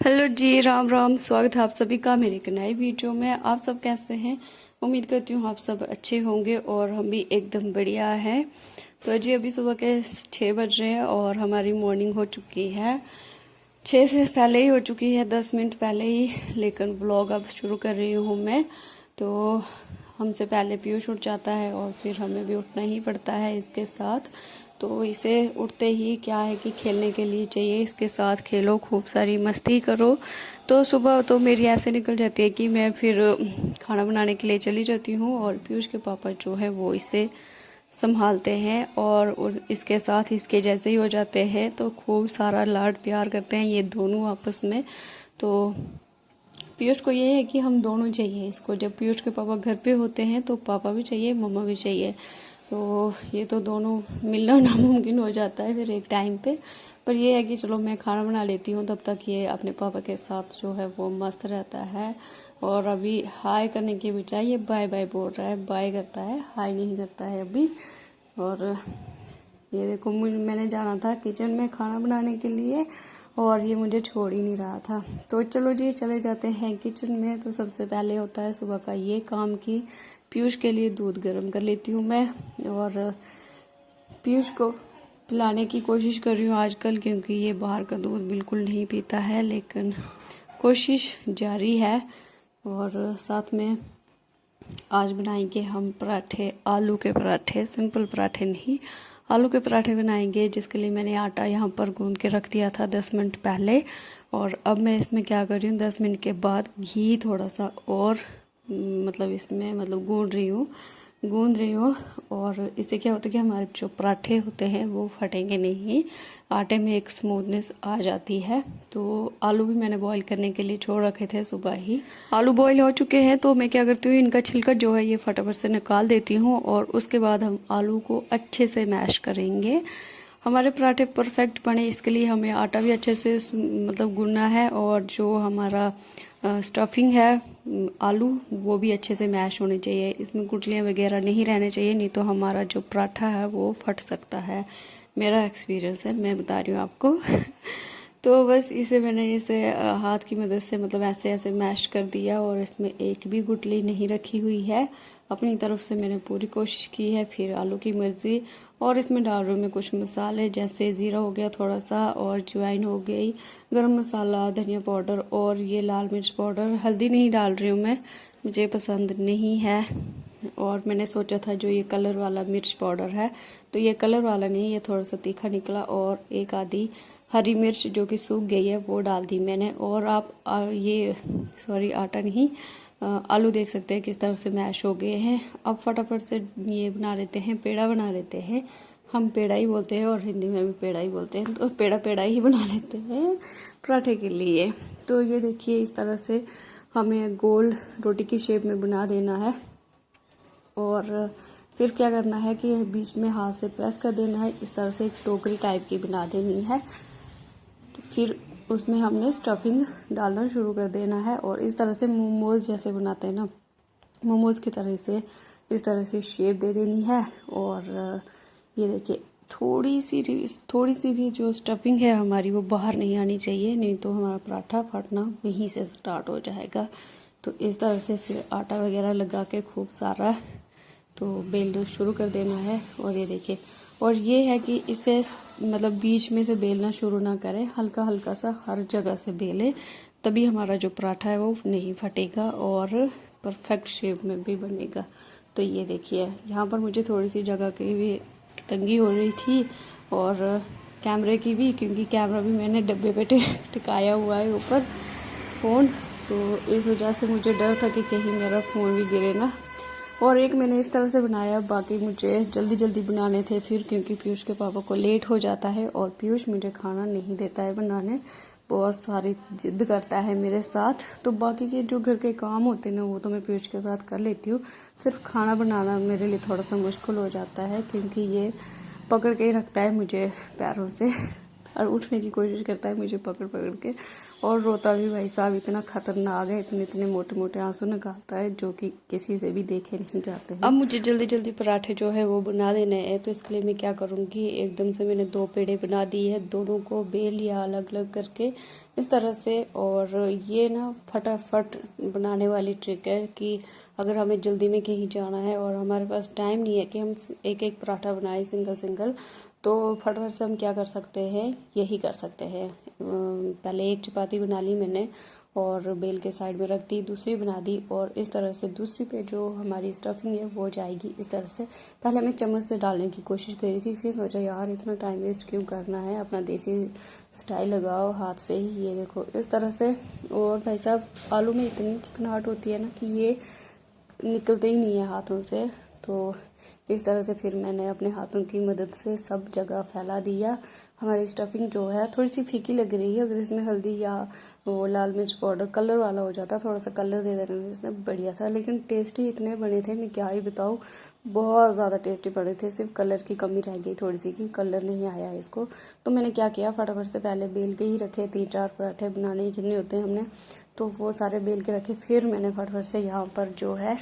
Hello जी, राम राम। स्वागत है आप सभी का मेरे एक नए वीडियो में। आप सब कैसे हैं? उम्मीद करती हूँ आप सब अच्छे होंगे और हम भी एकदम बढ़िया हैं। तो जी अभी सुबह के 6 बज रहे हैं और हमारी मॉर्निंग हो चुकी है। 6 से पहले ही हो चुकी है, 10 मिनट पहले ही, लेकिन ब्लॉग अब शुरू कर रही हूँ मैं। तो हमसे पहले पीयूष उठ जाता है और फिर हमें भी उठना ही पड़ता है इसके साथ। तो इसे उठते ही क्या है कि खेलने के लिए चाहिए, इसके साथ खेलो, खूब सारी मस्ती करो। तो सुबह तो मेरी ऐसे निकल जाती है कि मैं फिर खाना बनाने के लिए चली जाती हूँ और पीयूष के पापा जो है वो इसे संभालते हैं और इसके साथ इसके जैसे ही हो जाते हैं। तो खूब सारा लाड प्यार करते हैं ये दोनों आपस में। तो पीयूष को ये है कि हम दोनों चाहिए इसको। जब पीयूष के पापा घर पे होते हैं तो पापा भी चाहिए, मम्मा भी चाहिए। तो ये तो दोनों मिलना नामुमकिन हो जाता है फिर एक टाइम पे। पर ये है कि चलो मैं खाना बना लेती हूँ, तब तक ये अपने पापा के साथ जो है वो मस्त रहता है। और अभी हाय करने के बजाय ये बाय बाय बोल रहा है, बाय करता है, हाय नहीं करता है अभी। और ये देखो, मैंने जाना था किचन में खाना बनाने के लिए और ये मुझे छोड़ ही नहीं रहा था। तो चलो जी चले जाते हैं किचन में। तो सबसे पहले होता है सुबह का ये काम कि पीयूष के लिए दूध गर्म कर लेती हूँ मैं और पीयूष को पिलाने की कोशिश कर रही हूँ आजकल, क्योंकि ये बाहर का दूध बिल्कुल नहीं पीता है, लेकिन कोशिश जारी है। और साथ में आज बनाएंगे हम पराठे, आलू के पराठे, सिंपल पराठे नहीं, आलू के पराठे बनाएंगे, जिसके लिए मैंने आटा यहाँ पर गूंद के रख दिया था 10 मिनट पहले। और अब मैं इसमें क्या कर रही हूँ, 10 मिनट के बाद घी थोड़ा सा और इसमें गूंद रही हूँ। और इससे क्या होता है कि हमारे जो पराठे होते हैं वो फटेंगे नहीं, आटे में एक स्मूथनेस आ जाती है। तो आलू भी मैंने बॉईल करने के लिए छोड़ रखे थे सुबह ही। आलू बॉईल हो चुके हैं तो मैं क्या करती हूँ, इनका छिलका जो है ये फटाफट से निकाल देती हूँ और उसके बाद हम आलू को अच्छे से मैश करेंगे। हमारे पराठे परफेक्ट बने इसके लिए हमें आटा भी अच्छे से गूंदना है और जो हमारा स्टफिंग है आलू वो भी अच्छे से मैश होने चाहिए। इसमें गुठलियाँ वगैरह नहीं रहने चाहिए, नहीं तो हमारा जो पराठा है वो फट सकता है। मेरा एक्सपीरियंस है, मैं बता रही हूँ आपको। तो बस इसे मैंने इसे हाथ की मदद से ऐसे ऐसे मैश कर दिया और इसमें एक भी गुठली नहीं रखी हुई है। अपनी तरफ से मैंने पूरी कोशिश की है। फिर आलू की मर्जी, और इसमें डाल रही हूँ मैं कुछ मसाले, जैसे ज़ीरा हो गया थोड़ा सा, और अजवाइन हो गई, गरम मसाला, धनिया पाउडर और ये लाल मिर्च पाउडर। हल्दी नहीं डाल रही हूँ मैं, मुझे पसंद नहीं है। और मैंने सोचा था जो ये कलर वाला मिर्च पाउडर है, तो ये कलर वाला नहीं, ये थोड़ा सा तीखा निकला। और एक आधी हरी मिर्च जो कि सूख गई है वो डाल दी मैंने। और आप आटा नहीं, आलू देख सकते हैं किस तरह से मैश हो गए हैं। अब फटाफट से ये बना लेते हैं, पेड़ा बना लेते हैं। हम पेड़ा ही बोलते हैं और हिंदी में भी पेड़ा ही बोलते हैं, तो पेड़ा पेड़ा ही बना लेते हैं पराठे के लिए। तो ये देखिए, इस तरह से हमें गोल रोटी की शेप में बना देना है। और फिर क्या करना है कि बीच में हाथ से प्रेस कर देना है, इस तरह से एक टोकरी टाइप की बना देनी है। तो फिर उसमें हमने स्टफिंग डालना शुरू कर देना है और इस तरह से मोमोज जैसे बनाते हैं ना, मोमोज की तरह से इस तरह से शेप दे देनी है। और ये देखिए, थोड़ी सी भी जो स्टफिंग है हमारी वो बाहर नहीं आनी चाहिए, नहीं तो हमारा पराठा फटना वहीं से स्टार्ट हो जाएगा। तो इस तरह से फिर आटा वगैरह लगा के खूब सारा तो बेलना शुरू कर देना है। और ये देखिए, और ये है कि इसे बीच में से बेलना शुरू ना करें, हल्का हल्का सा हर जगह से बेलें, तभी हमारा जो पराठा है वो नहीं फटेगा और परफेक्ट शेप में भी बनेगा। तो ये देखिए, यहाँ पर मुझे थोड़ी सी जगह की भी तंगी हो रही थी और कैमरे की भी, क्योंकि कैमरा भी मैंने डब्बे पे टिकाया हुआ है ऊपर फ़ोन। तो इस वजह से मुझे डर था कि कहीं मेरा फ़ोन भी गिरे ना। और एक मैंने इस तरह से बनाया, बाकी मुझे जल्दी जल्दी बनाने थे फिर, क्योंकि पीयूष के पापा को लेट हो जाता है और पीयूष मुझे खाना नहीं देता है बनाने, बहुत सारी जिद करता है मेरे साथ। तो बाकी के जो घर के काम होते हैं ना वो तो मैं पीयूष के साथ कर लेती हूँ, सिर्फ खाना बनाना मेरे लिए थोड़ा सा मुश्किल हो जाता है, क्योंकि ये पकड़ के ही रखता है मुझे पैरों से। और उठने की कोशिश करता है मुझे पकड़ पकड़ के, और रोता भी भाई साहब इतना खतरनाक है, इतने इतने मोटे मोटे आंसू निकालता है जो कि किसी से भी देखे नहीं जाते हैं। अब मुझे जल्दी जल्दी पराठे जो है वो बना देने हैं, तो इसके लिए मैं क्या करूँगी, एकदम से मैंने 2 पेड़े बना दी है, दोनों को बेल या अलग अलग करके इस तरह से। और ये ना फटाफट बनाने वाली ट्रिक है कि अगर हमें जल्दी में कहीं जाना है और हमारे पास टाइम नहीं है कि हम एक एक पराठा बनाए सिंगल सिंगल, तो फटाफट से हम क्या कर सकते हैं, यही कर सकते हैं। पहले एक चपाती बना ली मैंने और बेल के साइड में रख दी, दूसरी बना दी, और इस तरह से दूसरी पे जो हमारी स्टफिंग है वो जाएगी इस तरह से। पहले मैं चम्मच से डालने की कोशिश करी थी, फिर सोचा यार इतना टाइम वेस्ट क्यों करना है, अपना देसी स्टाइल लगाओ हाथ से ही। ये देखो इस तरह से। और भाई साहब आलू में इतनी चिकनाहट होती है ना कि ये निकलते ही नहीं है हाथों से, तो इस तरह से फिर मैंने अपने हाथों की मदद से सब जगह फैला दिया। हमारी स्टफिंग जो है थोड़ी सी फीकी लग रही है, अगर इसमें हल्दी या वो लाल मिर्च पाउडर कलर वाला हो जाता, थोड़ा सा कलर दे देने में इसमें बढ़िया था। लेकिन टेस्टी इतने बने थे, मैं क्या ही बताऊँ, बहुत ज़्यादा टेस्टी बने थे। सिर्फ कलर की कमी रह गई थोड़ी सी, कि कलर नहीं आया इसको। तो मैंने क्या किया, फटाफट से पहले बेल के ही रखे, 3-4 पराठे बनाने जितने होते हैं हमने, तो वो सारे बेल के रखे। फिर मैंने फटाफट से यहाँ पर जो है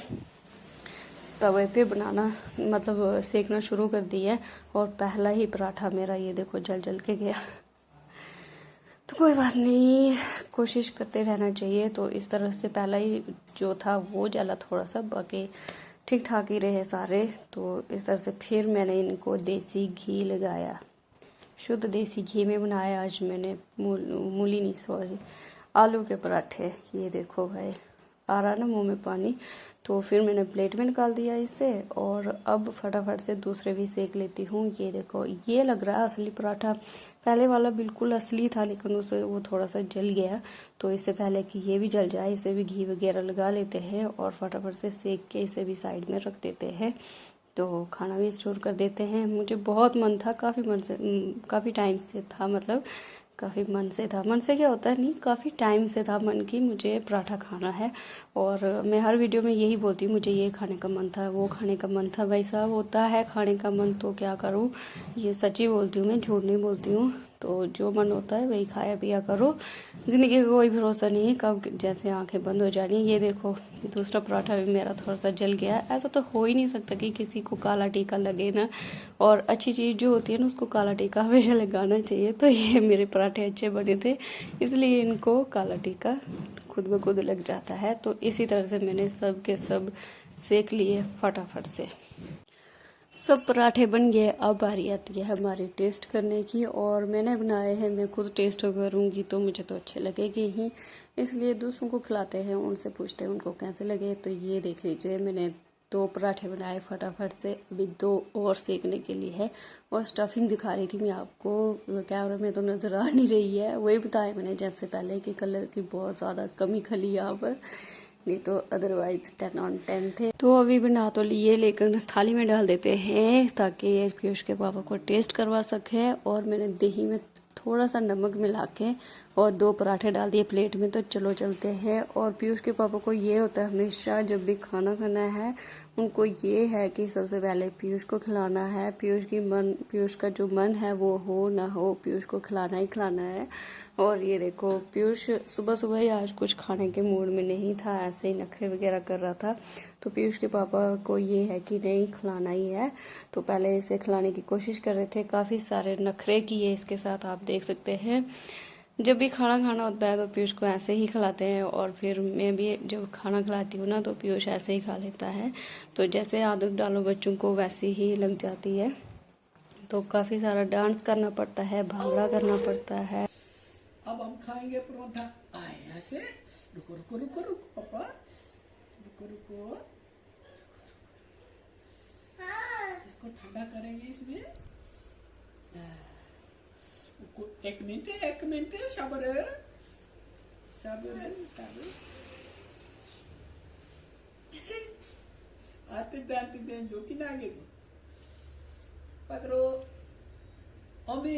तवे पे बनाना मतलब सेकना शुरू कर दिया है। और पहला ही पराठा मेरा ये देखो जल जल के गया, तो कोई बात नहीं, कोशिश करते रहना चाहिए। तो इस तरह से पहला ही जो था वो जला थोड़ा सा, बाकी ठीक ठाक ही रहे सारे। तो इस तरह से फिर मैंने इनको देसी घी लगाया, शुद्ध देसी घी में बनाया आज मैंने। मूली नहीं, सॉरी, आलू के पराठे। ये देखो भाई आ रहा ना मुंह में पानी। तो फिर मैंने प्लेट में निकाल दिया इसे, और अब फटाफट से दूसरे भी सेक लेती हूँ। ये देखो ये लग रहा है असली पराठा, पहले वाला बिल्कुल असली था लेकिन उसे वो थोड़ा सा जल गया। तो इससे पहले कि ये भी जल जाए, इसे भी घी वगैरह लगा लेते हैं और फटाफट से सेक के इसे भी साइड में रख देते हैं। तो खाना भी स्टोर कर देते हैं। मुझे बहुत मन था, काफ़ी टाइम से था, मतलब काफ़ी मन से था, मन से क्या होता है, नहीं काफ़ी टाइम से था मन की मुझे पराठा खाना है। और मैं हर वीडियो में यही बोलती हूँ, मुझे ये खाने का मन था, वो खाने का मन था। भाई साहब होता है खाने का मन, तो क्या करूँ, ये सच्ची बोलती हूँ मैं, झूठ नहीं बोलती हूँ। तो जो मन होता है वही खाया पिया करो, ज़िंदगी का कोई भरोसा नहीं है कब जैसे आंखें बंद हो जानी। ये देखो दूसरा पराठा भी मेरा थोड़ा सा जल गया। ऐसा तो हो ही नहीं सकता कि किसी को काला टीका लगे ना, और अच्छी चीज़ जो होती है ना उसको काला टीका हमेशा लगाना चाहिए। तो ये मेरे पराठे अच्छे बने थे, इसलिए इनको काला टीका खुद ब खुद लग जाता है। तो इसी तरह से मैंने सब के सब सेक लिए फटाफट से। सब पराठे बन गए, अब बारी आती है हमारे टेस्ट करने की। और मैंने बनाए हैं, मैं खुद टेस्ट करूँगी तो मुझे तो अच्छे लगेंगे ही, इसलिए दूसरों को खिलाते हैं, उनसे पूछते हैं उनको कैसे लगे। तो ये देख लीजिए मैंने 2 पराठे बनाए फटाफट से, अभी 2 और सेकने के लिए है। और स्टफिंग दिखा रही थी मैं आपको, कैमरा में तो नज़र आ नहीं रही है, वही बताया मैंने जैसे पहले कि कलर की बहुत ज़्यादा कमी खली यहाँ पर, नहीं तो अदरवाइज 10 on 10 थे। तो अभी बना तो लिए, लेकिन थाली में डाल देते हैं ताकि पीयूष के पापा को टेस्ट करवा सके। और मैंने दही में थोड़ा सा नमक मिला के और 2 पराठे डाल दिए प्लेट में। तो चलो चलते हैं। और पीयूष के पापा को ये होता है हमेशा जब भी खाना खाना है, उनको ये है कि सबसे पहले पीयूष को खिलाना है। पीयूष का जो मन है वो हो ना हो, पीयूष को खिलाना ही खिलाना है। और ये देखो पीयूष सुबह सुबह ही आज कुछ खाने के मूड में नहीं था, ऐसे ही नखरे वगैरह कर रहा था। तो पीयूष के पापा को ये है कि नहीं खिलाना ही है, तो पहले इसे खिलाने की कोशिश कर रहे थे, काफ़ी सारे नखरे किए इसके साथ, आप देख सकते हैं। जब भी खाना खाना होता है तो पीयूष को ऐसे ही खिलाते हैं, और फिर मैं भी जब खाना खिलाती हूँ ना तो पीयूष ऐसे ही खा लेता है। तो जैसे आदत डालो बच्चों को वैसे ही लग जाती है। तो काफ़ी सारा डांस करना पड़ता है, भांगड़ा करना पड़ता है। अब हम खाएंगे परोठा। आए ऐसे, रुको रुको रुको रुको पापा, रुको रुको, इसको ठंडा करेंगे इसमें। एक मिनट सबर सबर सबर, आते दें जो कि ना आगे पकड़ो अमी।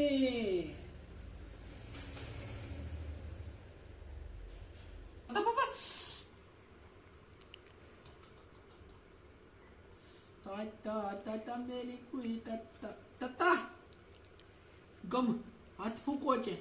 Tata, tata मेरी कोई तता तता गम હાથ ફૂકો છે